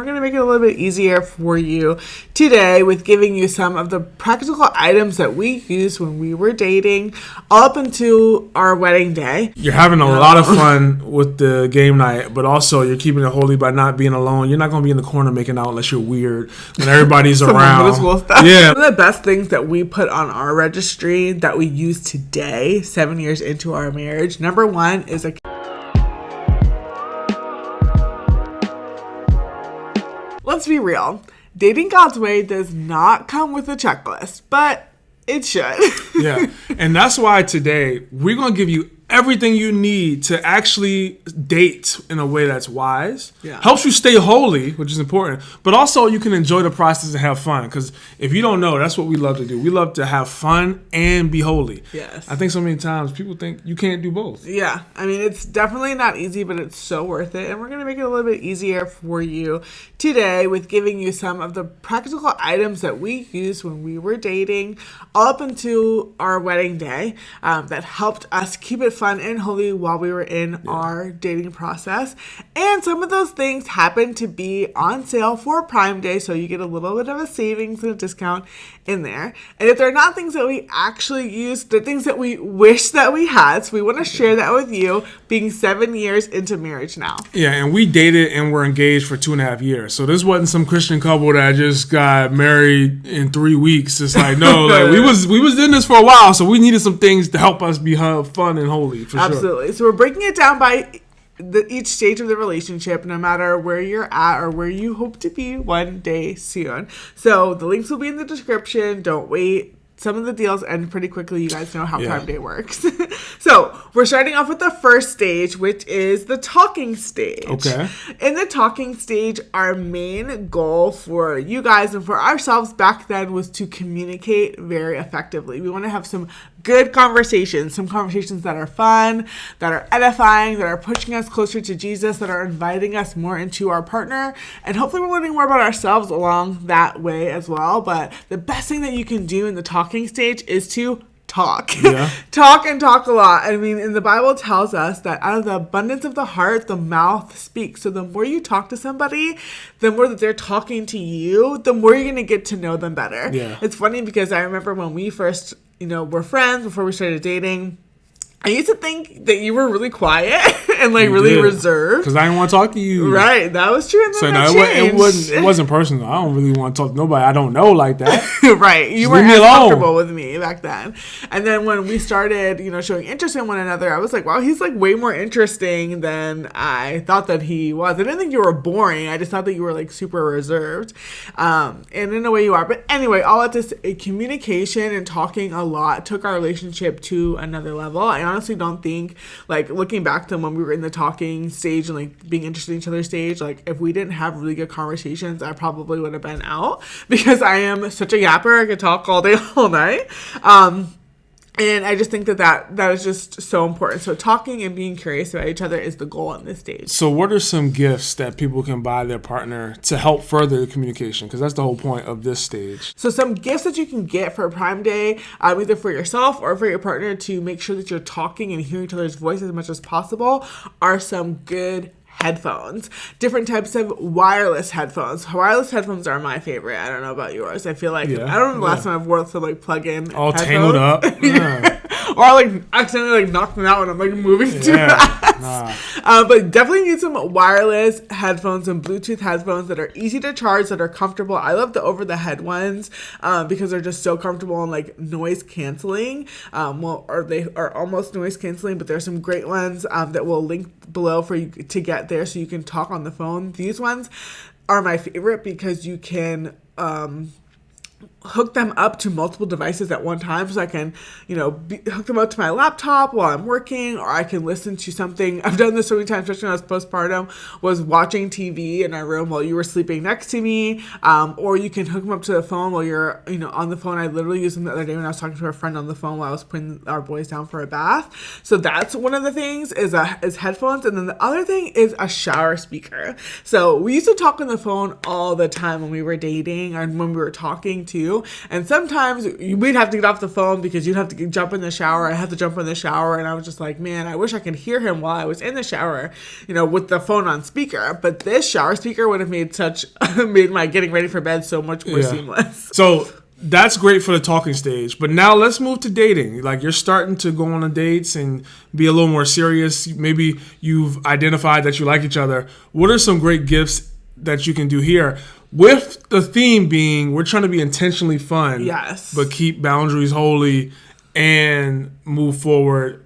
We're going to make it a little bit easier for you today with giving you some of the practical items that we used when we were dating up until our wedding day. You're having a lot of fun with the game night, but also you're keeping it holy by not being alone. You're not going to be in the corner making out unless you're weird when everybody's around. Middle school stuff. Yeah. One of the best things that we put on our registry that we use today, 7 years into our marriage, number one is a... Let's be real. Dating God's way does not come with a checklist, but it should. Yeah. And that's why today we're going to give you everything you need to actually date in a way that's wise. Yeah. Helps you stay holy, which is important, but also you can enjoy the process and have fun. Because if you don't know, that's what we love to do. We love to have fun and be holy. Yes. I think so many times people think you can't do both. Yeah. I mean, it's definitely not easy, but it's so worth it. And we're going to make it a little bit easier for you today with giving you some of the practical items that we used when we were dating up until our wedding day that helped us keep it fun and holy while we were in our dating process. And some of those things happen to be on sale for Prime Day, so you get a little bit of a savings and a discount in there. And if they're not things that we actually use, they're things that we wish that we had. So we want to share that with you, being 7 years into marriage now. Yeah, and we dated and were engaged for 2.5 years. So this wasn't some Christian couple that just got married in 3 weeks. It's like, no, like we was in this for a while, so we needed some things to help us be fun and holy. Absolutely. Sure. So we're breaking it down by each stage of the relationship, no matter where you're at or where you hope to be one day soon. So the links will be in the description. Don't wait. Some of the deals end pretty quickly. You guys know how Prime Day works. So we're starting off with the first stage, which is the talking stage. Okay. In the talking stage, our main goal for you guys and for ourselves back then was to communicate very effectively. We want to have some good conversations, some conversations that are fun, that are edifying, that are pushing us closer to Jesus, that are inviting us more into our partner, and hopefully we're learning more about ourselves along that way as well. But the best thing that you can do in the talking stage is to talk. Yeah. Talk and talk a lot. I mean, and the Bible tells us that out of the abundance of the heart, the mouth speaks. So the more you talk to somebody, the more that they're talking to you, the more you're going to get to know them better. Yeah. It's funny because I remember when we first, were friends before we started dating, I used to think that you were really quiet and really reserved. Because I didn't want to talk to you. Right. That was true. And then that changed. It wasn't personal. I don't really want to talk to nobody I don't know like that. Right. You weren't as comfortable with me back then. And then when we started, showing interest in one another, I was like, wow, he's way more interesting than I thought that he was. I didn't think you were boring. I just thought that you were super reserved. And in a way you are. But anyway, all of this communication and talking a lot took our relationship to another level. I honestly don't think, looking back to when we were in the talking stage and being interested in each other's stage, if we didn't have really good conversations, I probably would have been out because I am such a yapper. I could talk all day, all night. And I just think that is just so important. So talking and being curious about each other is the goal on this stage. So what are some gifts that people can buy their partner to help further the communication? Because that's the whole point of this stage. So some gifts that you can get for Prime Day, either for yourself or for your partner to make sure that you're talking and hearing each other's voice as much as possible, are some good headphones. Different types of wireless headphones. Wireless headphones are my favorite. I don't know about yours. I feel I don't know the last time I've worn some plug-in all headphones. tangled up. Yeah. Or accidentally knock them out when I'm moving too fast. But definitely need some wireless headphones and Bluetooth headphones that are easy to charge, that are comfortable. I love the over-the-head ones because they're just so comfortable and noise canceling. Or they are almost noise canceling, but there's some great ones that we'll link below for you to get there so you can talk on the phone. These ones are my favorite because you can hook them up to multiple devices at one time. So I can, hook them up to my laptop while I'm working, or I can listen to something. I've done this so many times, especially when I was postpartum, was watching TV in our room while you were sleeping next to me. Or you can hook them up to the phone while you're, on the phone. I literally used them the other day when I was talking to a friend on the phone while I was putting our boys down for a bath. So that's one of the things is headphones. And then the other thing is a shower speaker. So we used to talk on the phone all the time when we were dating and when we were talking too. too. And sometimes we'd have to get off the phone because you'd have to jump in the shower. I had to jump in the shower, and I was just like, man, I wish I could hear him while I was in the shower, with the phone on speaker. But this shower speaker would have made my getting ready for bed so much more seamless. So that's great for the talking stage. But now let's move to dating. Like, you're starting to go on dates and be a little more serious. Maybe you've identified that you like each other. What are some great gifts that you can do here? With the theme being, we're trying to be intentionally fun. Yes. But keep boundaries holy and move forward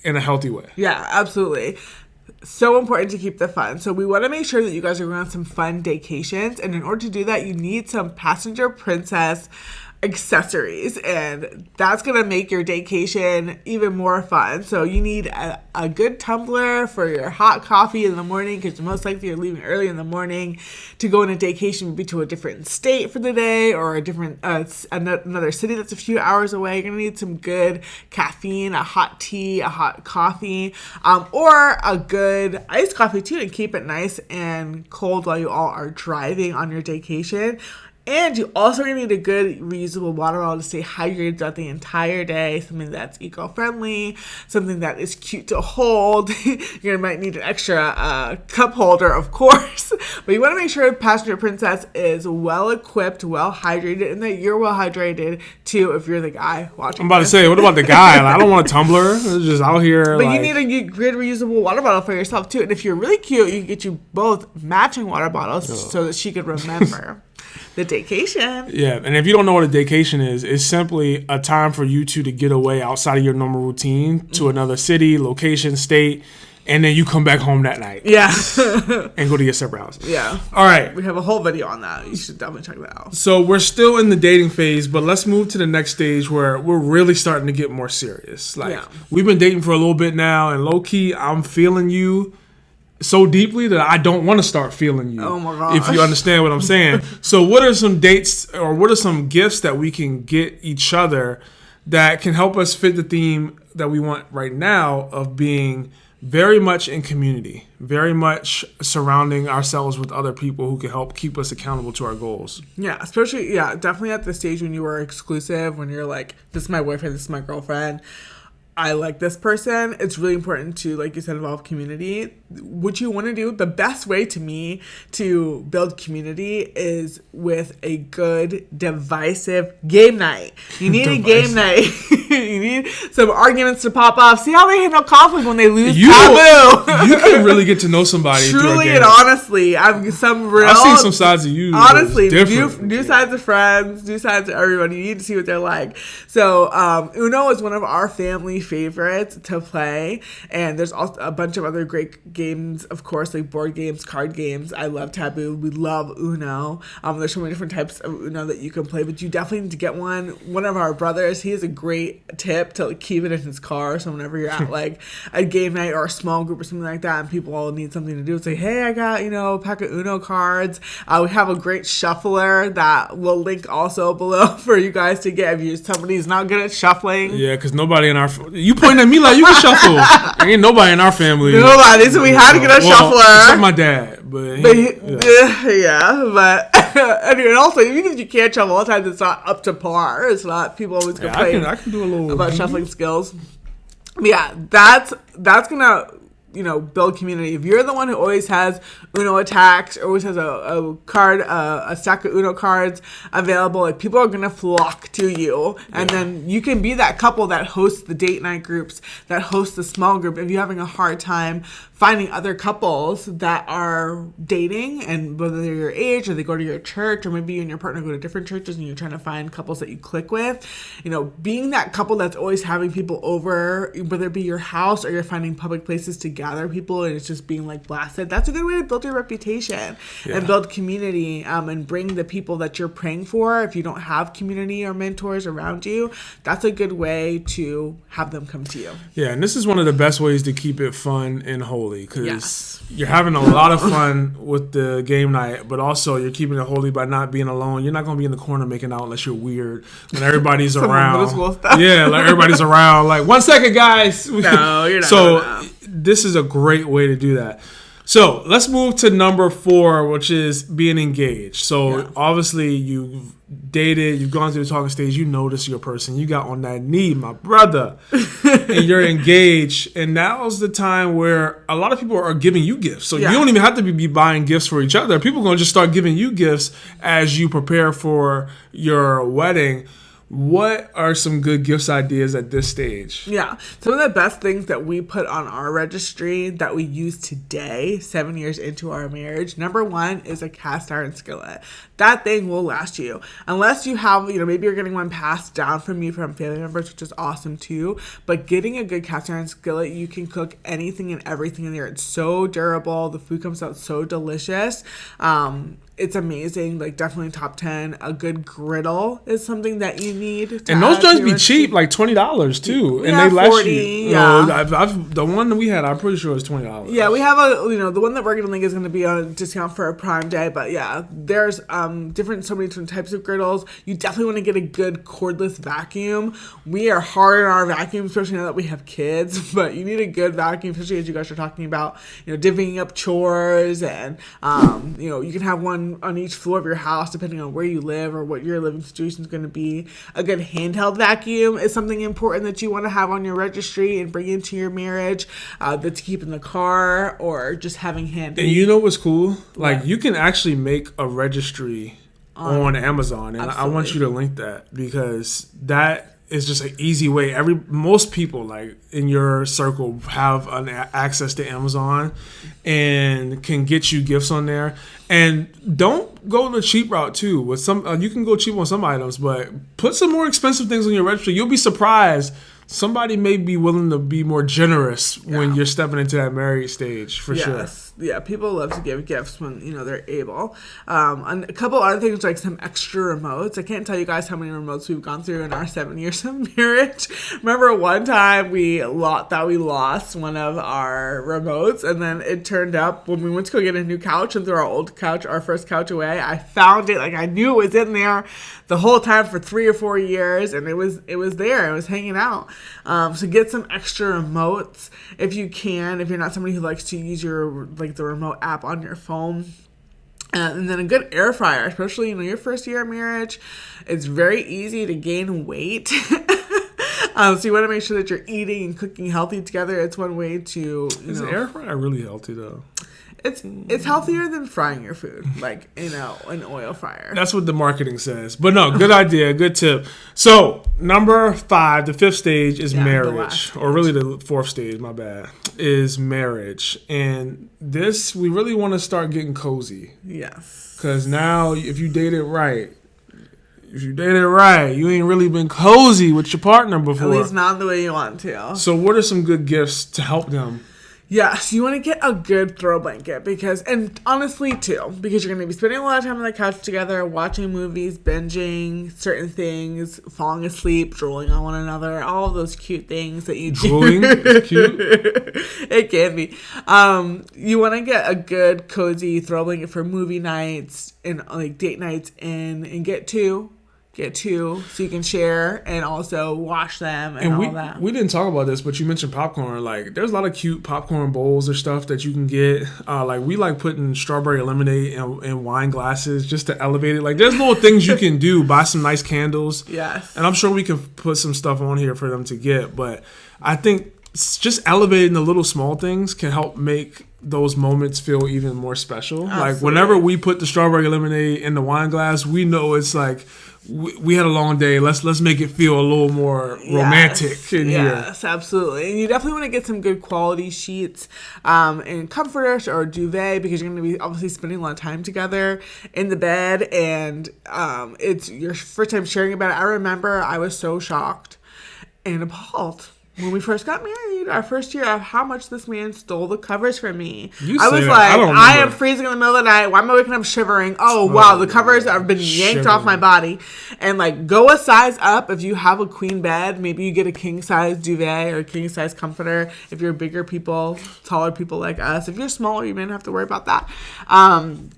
in a healthy way. Yeah, absolutely. So important to keep the fun. So we want to make sure that you guys are going on some fun vacations. And in order to do that, you need some passenger princess accessories, and that's going to make your vacation even more fun. So you need a good tumbler for your hot coffee in the morning, because most likely you're leaving early in the morning to go on a vacation, maybe to a different state for the day, or a different another city that's a few hours away. You're going to need some good caffeine, a hot tea, a hot coffee, or a good iced coffee too, to keep it nice and cold while you all are driving on your vacation. And you also going to need a good reusable water bottle to stay hydrated throughout the entire day. Something that's eco-friendly, something that is cute to hold. You might need an extra cup holder, of course. But you want to make sure Passenger Princess is well-equipped, well-hydrated, and that you're well-hydrated, too, if you're the guy watching. I'm about to say, what about the guy? I don't want a tumbler. It's just out here. But you need a good reusable water bottle for yourself, too. And if you're really cute, you can get you both matching water bottles so that she could remember. The daycation. Yeah, and if you don't know what a daycation is, it's simply a time for you two to get away outside of your normal routine to another city, location, state, and then you come back home that night. Yeah. And go to your separate house. Yeah. All right. We have a whole video on that. You should definitely check that out. So we're still in the dating phase, but let's move to the next stage where we're really starting to get more serious. We've been dating for a little bit now, and low-key, I'm feeling you so deeply that I don't want to start feeling you. Oh my gosh. If you understand what I'm saying. So what are some dates, or what are some gifts that we can get each other that can help us fit the theme that we want right now of being very much in community, very much surrounding ourselves with other people who can help keep us accountable to our goals? Yeah, especially, definitely at the stage when you are exclusive, when you're like, this is my boyfriend, this is my girlfriend, I like this person. It's really important to, like you said, involve community. What you want to do, the best way to me to build community is with a good divisive game night. You need a game night. You need some arguments to pop off. See how they handle conflict when they lose taboo. You can really get to know somebody. Truly and honestly, I've seen some sides of you. Honestly, new sides of friends, new sides of everyone. You need to see what they're like. So Uno is one of our family favorites to play, and there's also a bunch of other great games, of course, like board games, card games. I love Taboo. We love Uno. There's so many different types of Uno that you can play, but you definitely need to get one. One of our brothers, he has a great tip to keep it in his car, so whenever you're at like a game night or a small group or something like that, and people all need something to do, say, hey, I got a pack of Uno cards. We have a great shuffler that we'll link also below for you guys to get if somebody's not good at shuffling. Yeah, because nobody in our you pointing at me like you can shuffle. Ain't nobody in our family. Nobody, so we had to get a shuffler. Except my dad, but anyway, and also even if you can't shuffle, all the times it's not up to par. It's not, people always complain. I can do a little about shuffling skills. But yeah, that's gonna build community. If you're the one who always has Uno attacks, or always has a card, a stack of Uno cards available, like, people are gonna flock to you, and then you can be that couple that hosts the date night groups, that hosts the small group. If you're having a hard time finding other couples that are dating, and whether they're your age or they go to your church, or maybe you and your partner go to different churches and you're trying to find couples that you click with, being that couple that's always having people over, whether it be your house or you're finding public places to gather people and it's just being like blasted, that's a good way to build your reputation and build community, and bring the people that you're praying for. If you don't have community or mentors around you, that's a good way to have them come to you. Yeah, and this is one of the best ways to keep it fun and holy, because you're having a lot of fun with the game night, but also you're keeping it holy by not being alone. You're not going to be in the corner making out unless you're weird when everybody's around. Yeah, like everybody's around. Like, 1 second, guys. No, you're not. So this is a great way to do that. So let's move to number 4, which is being engaged. So obviously you've dated, you've gone through the talking stage, you notice your person, you got on that knee, my brother, and you're engaged. And now's the time where a lot of people are giving you gifts. So you don't even have to be buying gifts for each other. People are going to just start giving you gifts as you prepare for your wedding. What are some good gifts ideas at this stage? Yeah. Some of the best things that we put on our registry that we use today, 7 years into our marriage. Number 1 is a cast iron skillet. That thing will last you. Unless you have, maybe you're getting one passed down from you from family members, which is awesome too. But getting a good cast iron skillet, you can cook anything and everything in there. It's so durable. The food comes out so delicious. It's amazing, like definitely top 10. A good griddle is something that you need. And those joints be cheap, like $20 too, and they last 40, you. The one that we had, I'm pretty sure it's $20. Yeah, we have the one that we're gonna link is gonna be on a discount for a Prime Day, but yeah, there's so many different types of griddles. You definitely want to get a good cordless vacuum. We are hard on our vacuum, especially now that we have kids. But you need a good vacuum, especially as you guys are talking about, divvying up chores, and you can have one on each floor of your house depending on where you live or what your living situation is going to be. A good handheld vacuum is something important that you want to have on your registry and bring into your marriage, that to keep in the car or just having handy. And you know what's cool? Like you can actually make a registry on Amazon, and I want you to link that, because that is just an easy way. Most people like in your circle have access to Amazon and can get you gifts on there. And don't go the cheap route too. With some, you can go cheap on some items, but put some more expensive things on your registry. You'll be surprised. Somebody may be willing to be more generous when you're stepping into that married stage, for sure. Yeah, people love to give gifts when, they're able. And a couple other things, like some extra remotes. I can't tell you guys how many remotes we've gone through in our 7 years of marriage. Remember one time we thought we lost one of our remotes, and then it turned up when we went to go get a new couch and threw our old couch, our first couch away. I found it, like I knew it was in there the whole time for 3 or 4 years, and it was there. It was hanging out. So get some extra remotes if you can, if you're not somebody who likes to use the remote app on your phone. And then a good air fryer, especially your first year of marriage. It's very easy to gain weight. So you want to make sure that you're eating and cooking healthy together. It's one way to Is the air fryer really healthy though? It's healthier than frying your food, like an oil fryer. That's what the marketing says. But no, good idea, good tip. So number 5, the 5th stage is marriage, or really the 4th stage. My bad, is marriage, and this we really want to start getting cozy. Yes, because now if you date it right. You ain't really been cozy with your partner before. At least not the way you want to. So what are some good gifts to help them? Yes, you want to get a good throw blanket and honestly too, because you're going to be spending a lot of time on the couch together, watching movies, binging certain things, falling asleep, drooling on one another, all of those cute things that you do. Drooling is cute? It can be. You want to get a good cozy throw blanket for movie nights and like date nights and get two so you can share and also wash them and all that. We didn't talk about this, but you mentioned popcorn. Like, there's a lot of cute popcorn bowls or stuff that you can get. Like, we like putting strawberry lemonade in wine glasses just to elevate it. Like, there's little things you can do. Buy some nice candles. Yes. And I'm sure we can put some stuff on here for them to get. But I think just elevating the little small things can help make those moments feel even more special. Absolutely. Like, whenever we put the strawberry lemonade in the wine glass, we know it's like, we had a long day. Let's make it feel a little more romantic in here. Yes, absolutely. And you definitely want to get some good quality sheets and comforters or duvet, because you're going to be obviously spending a lot of time together in the bed, and it's your first time sharing about it. I remember I was so shocked and appalled when we first got married, our first year, of how much this man stole the covers from me. I was like, I am freezing in the middle of the night. Why am I waking up shivering? Oh, wow, the covers have been yanked off my body. And like, go a size up. If you have a queen bed, maybe you get a king size duvet or a king size comforter. If you're bigger people, taller people like us. If you're smaller, you may not have to worry about that.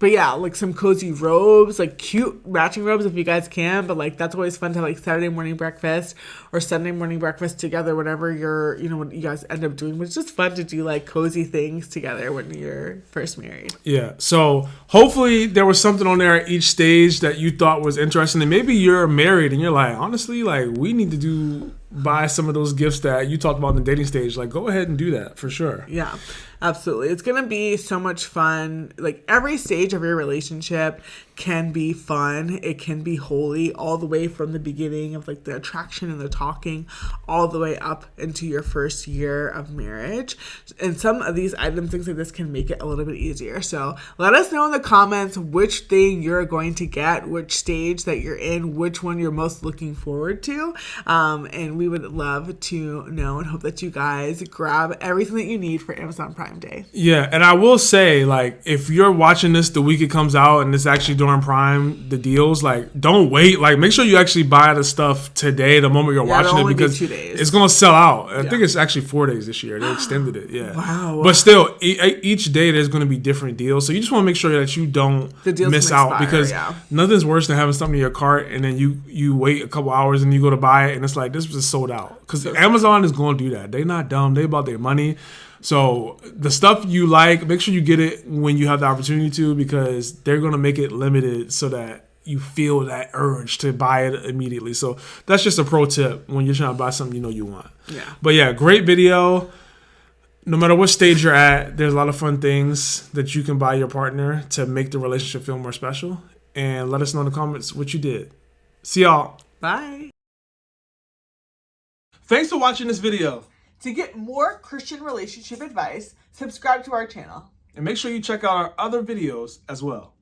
But yeah, like some cozy robes, like cute matching robes if you guys can. But like, that's always fun to have like Saturday morning breakfast or Sunday morning breakfast together, whatever you're, what you guys end up doing. But it's just fun to do like cozy things together when you're first married. Yeah. So hopefully there was something on there at each stage that you thought was interesting. And maybe you're married and you're like, honestly, like we need to buy some of those gifts that you talked about in the dating stage. Like go ahead and do that for sure. Yeah. Absolutely. It's going to be so much fun. Like every stage of your relationship can be fun. It can be holy all the way from the beginning of like the attraction and the talking all the way up into your first year of marriage. And some of these items, things like this can make it a little bit easier. So let us know in the comments which thing you're going to get, which stage that you're in, which one you're most looking forward to. And we would love to know and hope that you guys grab everything that you need for Amazon Prime Day. Yeah, and I will say, like, if you're watching this the week it comes out and it's actually during Prime, the deals, like, don't wait. Like, make sure you actually buy the stuff today, the moment you're watching it, because it's going to sell out. I think it's actually 4 days this year. They extended it, yeah. Wow. But still, each day there's going to be different deals. So you just want to make sure that you don't miss out, because nothing's worse than having something in your cart and then you wait a couple hours and you go to buy it and it's like, this was sold out. Because Amazon is going to do that. They're not dumb. They about their money. So the stuff you like, make sure you get it when you have the opportunity to, because they're going to make it limited so that you feel that urge to buy it immediately. So that's just a pro tip when you're trying to buy something you want. Yeah. But yeah, great video. No matter what stage you're at, there's a lot of fun things that you can buy your partner to make the relationship feel more special. And let us know in the comments what you did. See y'all. Bye. Thanks for watching this video. To get more Christian relationship advice, subscribe to our channel. And make sure you check out our other videos as well.